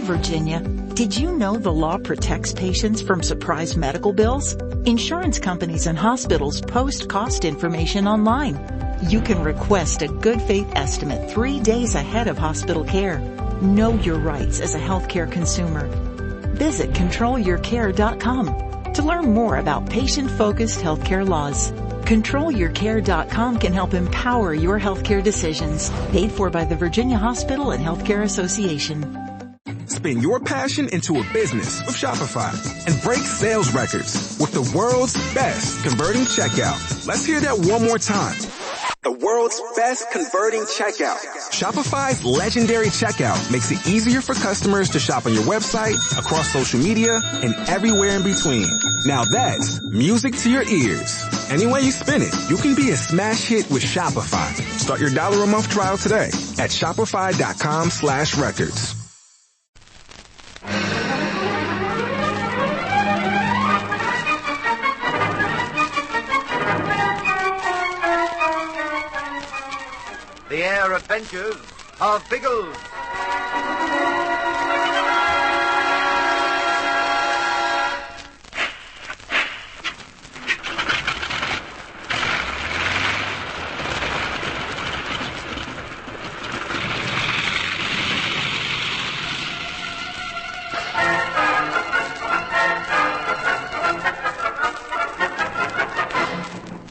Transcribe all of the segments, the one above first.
Virginia. Did you know the law protects patients from surprise medical bills? Insurance companies and hospitals post cost information online. You can request a good faith estimate 3 days ahead of hospital care. Know your rights as a healthcare consumer. Visit controlyourcare.com to learn more about patient-focused healthcare laws. ControlYourCare.com can help empower your healthcare decisions. Paid for by the Virginia Hospital and Healthcare Association. Spin your passion into a business with Shopify and break sales records with the world's best converting checkout. Let's hear that one more time. The world's best converting checkout. Shopify's legendary checkout makes it easier for customers to shop on your website, across social media, and everywhere in between. Now that's music to your ears. Any way you spin it, you can be a smash hit with Shopify. Start your $1 a month trial today at shopify.com/records. The Air Adventures of Biggles.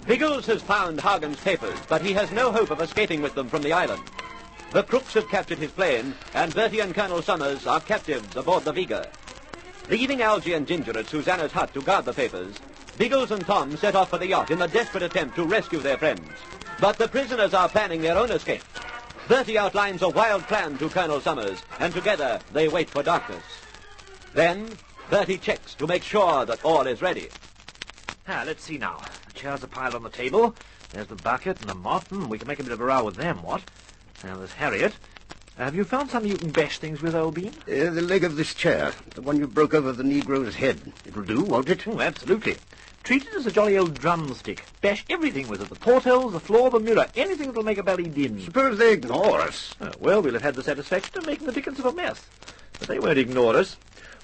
Biggles has found Hagen's papers, but he has no hope of escaping with them from the island. The crooks have captured his plane, and Bertie and Colonel Summers are captives aboard the Vega. Leaving Algy and Ginger at Susanna's hut to guard the papers, Biggles and Tom set off for the yacht in a desperate attempt to rescue their friends. But the prisoners are planning their own escape. Bertie outlines a wild plan to Colonel Summers, and together they wait for darkness. Then, Bertie checks to make sure that all is ready. Let's see now. The chairs are piled on the table. There's the bucket and the mop. We can make a bit of a row with them, what? Now, there's Harriet. Have you found something you can bash things with, old bean? The leg of this chair. The one you broke over the Negro's head. It'll do, won't it? Oh, absolutely. Treat it as a jolly old drumstick. Bash everything with it. The portholes, the floor, the mirror. Anything that'll make a belly din. Suppose they ignore us. Well, we'll have had the satisfaction of making the dickens of a mess. But they won't ignore us.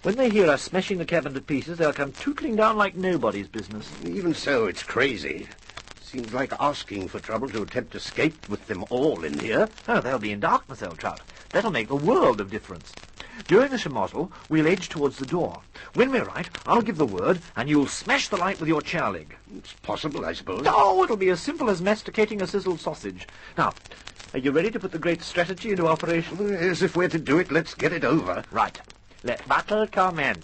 When they hear us smashing the cabin to pieces, they'll come tootling down like nobody's business. Even so, it's crazy. Seems like asking for trouble to attempt escape with them all in here. Oh, they'll be in darkness, old trout. That'll make a world of difference. During the shemozzle, we'll edge towards the door. When we're right, I'll give the word, and you'll smash the light with your chair leg. It's possible, I suppose. Oh, it'll be as simple as masticating a sizzled sausage. Now, are you ready to put the great strategy into operation? Well, as if we're to do it, let's get it over. Right. Let battle commence.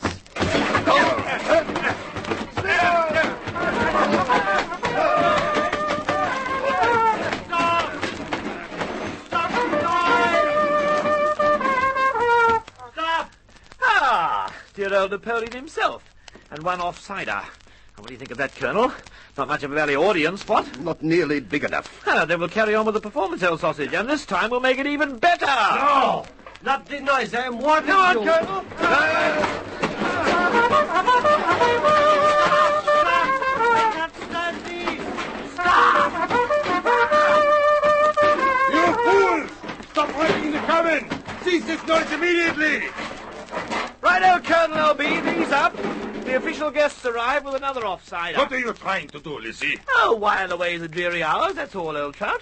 Dear old Napoleon himself. And one offsider. What do you think of that, Colonel? Not much of a valley audience, what? Not nearly big enough. Then we'll carry on with the performance, old sausage, and this time we'll make it even better. No! Not the noise, I am warning you. Come on, Colonel. You fools! Stop hiding in the cabin! Cease this noise immediately! Righto, Colonel L.B., ease up. The official guests arrive with another offsider. What are you trying to do, Lizzie? Oh, while away the dreary hours, that's all, old trout.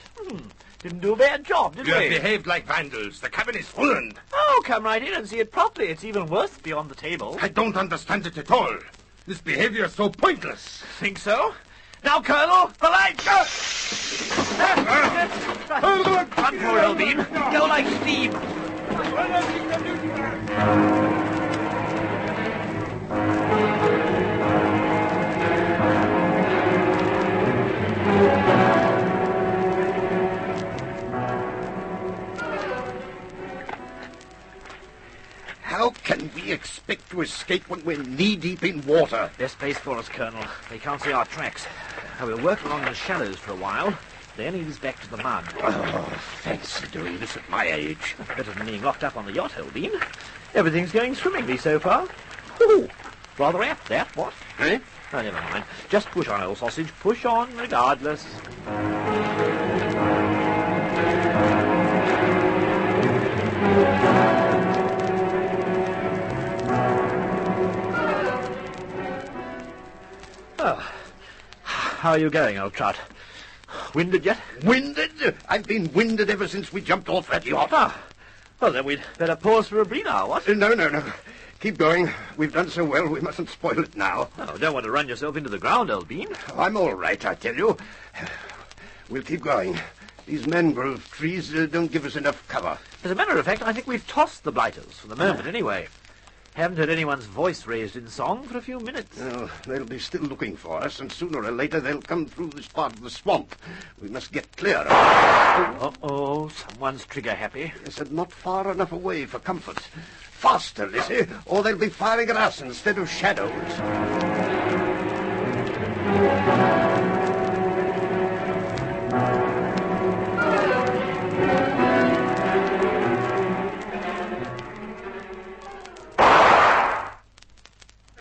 Didn't do a bad job, did You we? have behaved like vandals. The cabin is ruined. Oh, come right in and see it properly. It's even worse beyond the table. I don't understand it at all. This behavior is so pointless. Think so? Now, Colonel, the lights! Run for it, old bean. Go like steam. How can we expect to escape when we're knee-deep in water? Best place for us, Colonel. They can't see our tracks. We'll work along in the shallows for a while, then ease back to the mud. Oh, thanks for doing this at my age. Better than being locked up on the yacht, Holbein. Everything's going swimmingly so far. Ooh, rather apt, that, what? Eh? Oh, never mind. Just push on, old sausage. Push on, regardless. are you going, old trout? Winded yet? Winded? I've been winded ever since we jumped off that yacht. Ah, well, then we'd better pause for a breather, what? No. Keep going. We've done so well, we mustn't spoil it now. Oh, don't want to run yourself into the ground, old bean. I'm all right, I tell you. We'll keep going. These mangrove trees don't give us enough cover. As a matter of fact, I think we've tossed the blighters, for the moment anyway. Haven't heard anyone's voice raised in song for a few minutes. Oh, they'll be still looking for us, and sooner or later they'll come through this part of the swamp. We must get clear. Uh-oh, someone's trigger-happy. Yes, and not far enough away for comfort. Faster, Lizzie, or they'll be firing at us instead of shadows.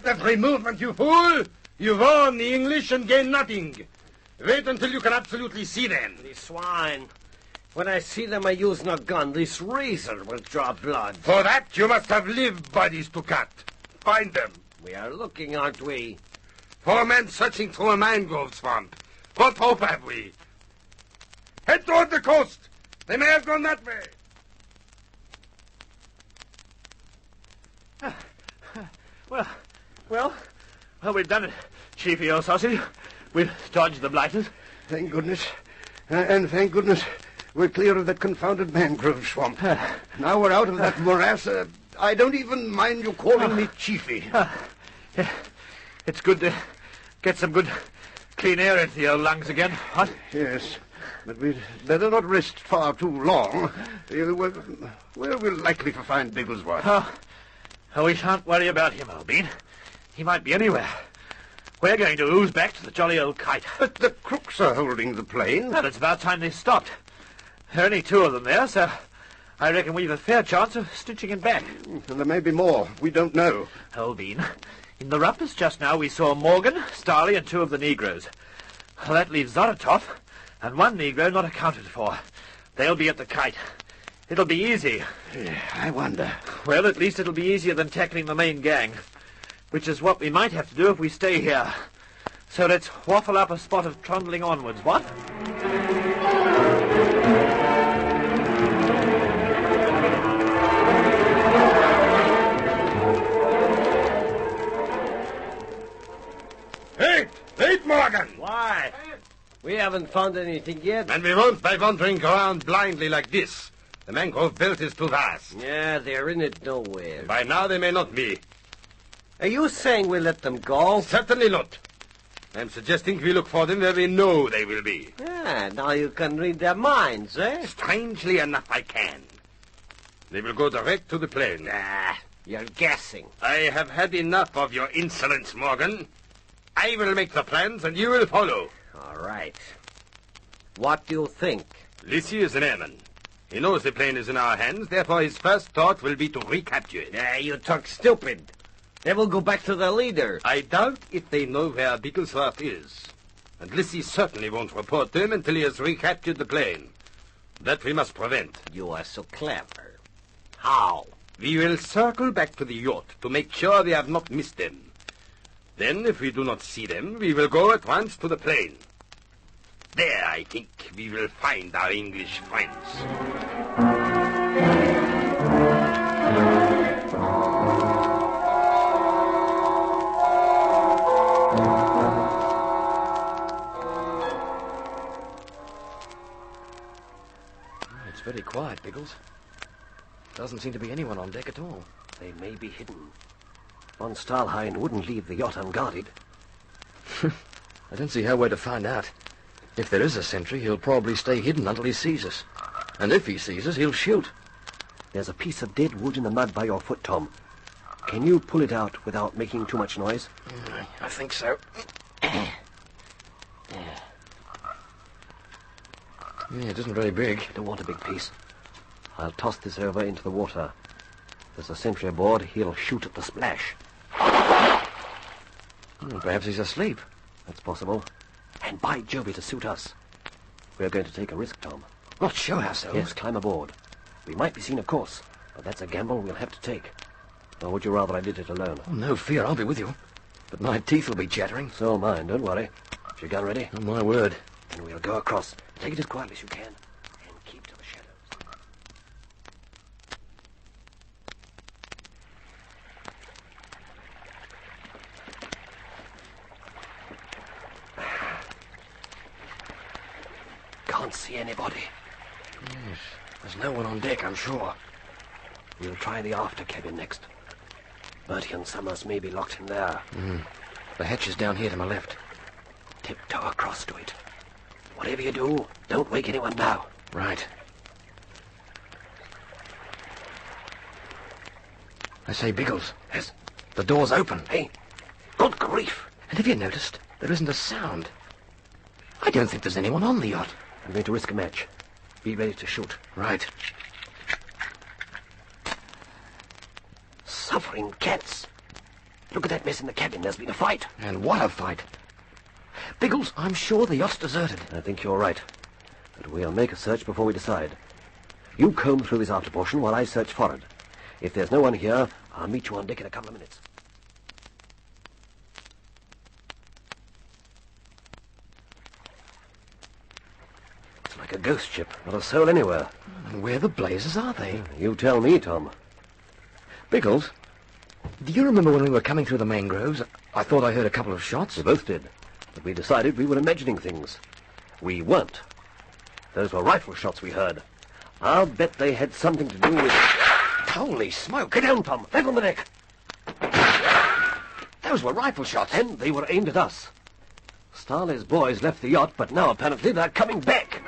Every movement, you fool! You warn the English and gain nothing. Wait until you can absolutely see them. These swine. When I see them, I use no gun. This razor will draw blood. For that, you must have live bodies to cut. Find them. We are looking, aren't we? 4 men searching through a mangrove swamp. What hope have we? Head toward the coast. They may have gone that way. Well, we've done it, Chiefy, old sausage. We've dodged the blighters. Thank goodness. And thank goodness we're clear of that confounded mangrove swamp. Now we're out of that morass. I don't even mind you calling me Chiefy. Yeah. It's good to get some good clean air into the old lungs again, what? Yes, but we'd better not rest far too long. Where we're likely to find Bigglesworth. Oh, we shan't worry about him, old bean. He might be anywhere. We're going to ooze back to the jolly old kite. But the crooks are holding the plane. Well, it's about time they stopped. There are only 2 of them there, so I reckon we've a fair chance of stitching it back. And there may be more. We don't know. Old bean, in the rumpus just now we saw Morgan, Starley, and 2 of the Negroes. Well, that leaves Zoratov and 1 Negro not accounted for. They'll be at the kite. It'll be easy. Yeah, I wonder. Well, at least it'll be easier than tackling the main gang, which is what we might have to do if we stay here. So let's waffle up a spot of trundling onwards, what? Wait, Morgan! Why? We haven't found anything yet. And we won't by wandering around blindly like this. The mangrove belt is too vast. Yeah, they're in it nowhere. By now they may not be. Are you saying we let them go? Certainly not. I'm suggesting we look for them where we know they will be. Yeah, now you can read their minds, eh? Strangely enough, I can. They will go direct to the plane. Ah, you're guessing. I have had enough of your insolence, Morgan. I will make the plans, and you will follow. All right. What do you think? Lacey is an airman. He knows the plane is in our hands, therefore his first thought will be to recapture it. Yeah, you talk stupid. They will go back to their leader. I doubt if they know where Bigglesworth is. And Lacey certainly won't report to him until he has recaptured the plane. That we must prevent. You are so clever. How? We will circle back to the yacht to make sure we have not missed them. Then, if we do not see them, we will go at once to the plane. There, I think, we will find our English friends. It's very quiet, Biggles. Doesn't seem to be anyone on deck at all. They may be hidden. Von Stahlheim wouldn't leave the yacht unguarded. I don't see how we're to find out. If there is a sentry, he'll probably stay hidden until he sees us. And if he sees us, he'll shoot. There's a piece of dead wood in the mud by your foot, Tom. Can you pull it out without making too much noise? I think so. Yeah, it isn't very big. I don't want a big piece. I'll toss this over into the water. There's a sentry aboard. He'll shoot at the splash. Perhaps he's asleep. That's possible. And by Jove, to suit us. We're going to take a risk, Tom. Not show ourselves. Yes, climb aboard. We might be seen, of course, but that's a gamble we'll have to take. Or would you rather I did it alone? Oh, no fear, I'll be with you. But my teeth will be chattering. So mine, don't worry. If your gun ready? On my word. Then we'll go across. Take it as quietly as you can. And keep to the shadows. Can't see anybody. Yes. There's no one on deck, I'm sure. We'll try the after cabin next. Bertie and Summers may be locked in there. The hatch is down here to my left. Tiptoe across to it. Whatever you do, don't wake anyone now. Right. I say, Biggles. Yes? The door's open. Hey, good grief. And have you noticed? There isn't a sound. I don't think there's anyone on the yacht. I'm going to risk a match. Be ready to shoot. Right. Suffering cats. Look at that mess in the cabin. There's been a fight. And what a fight. Biggles, I'm sure the yacht's deserted. I think you're right. But we'll make a search before we decide. You comb through this after portion while I search forward. If there's no one here, I'll meet you on deck in a couple of minutes. It's like a ghost ship. Not a soul anywhere. And where the blazes are they? You tell me, Tom. Biggles, do you remember when we were coming through the mangroves? I thought I heard a couple of shots. We both did. But we decided we were imagining things. We weren't. Those were rifle shots we heard. I'll bet they had something to do with... Holy smoke! Get down, Tom. Left on the deck. Those were rifle shots. And they were aimed at us. Starley's boys left the yacht, but now apparently they're coming back.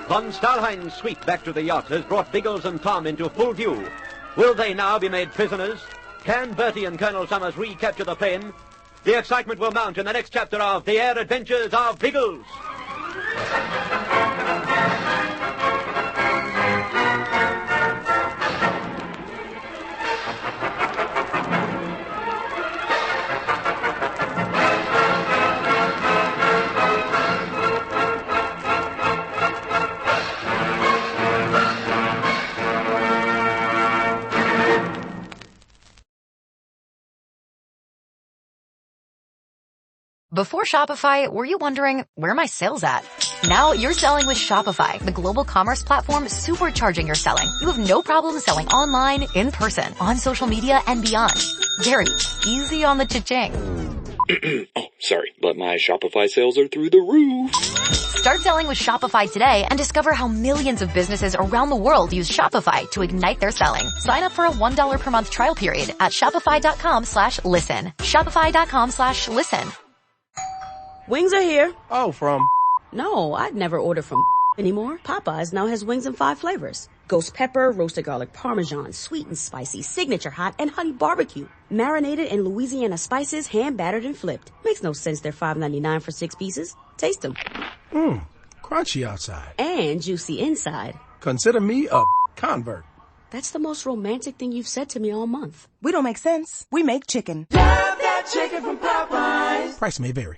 Von Stahlhein's sweep back to the yacht has brought Biggles and Tom into full view. Will they now be made prisoners? Can Bertie and Colonel Summers recapture the plane? The excitement will mount in the next chapter of The Air Adventures of Biggles. Before Shopify, were you wondering, where are my sales at? Now you're selling with Shopify, the global commerce platform supercharging your selling. You have no problem selling online, in person, on social media, and beyond. Gary, easy on the cha-ching. Oh, sorry, but my Shopify sales are through the roof. Start selling with Shopify today and discover how millions of businesses around the world use Shopify to ignite their selling. Sign up for a $1 per month trial period at shopify.com/listen. Shopify.com/listen. Wings are here. Oh, from? No, I'd never order from anymore. Popeyes now has wings in 5 flavors. Ghost pepper, roasted garlic parmesan, sweet and spicy, signature hot, and honey barbecue. Marinated in Louisiana spices, hand battered and flipped. Makes no sense they're $5.99 for 6 pieces. Taste them. Crunchy outside. And juicy inside. Consider me a convert. That's the most romantic thing you've said to me all month. We don't make sense. We make chicken. Love that chicken from Popeyes. Price may vary.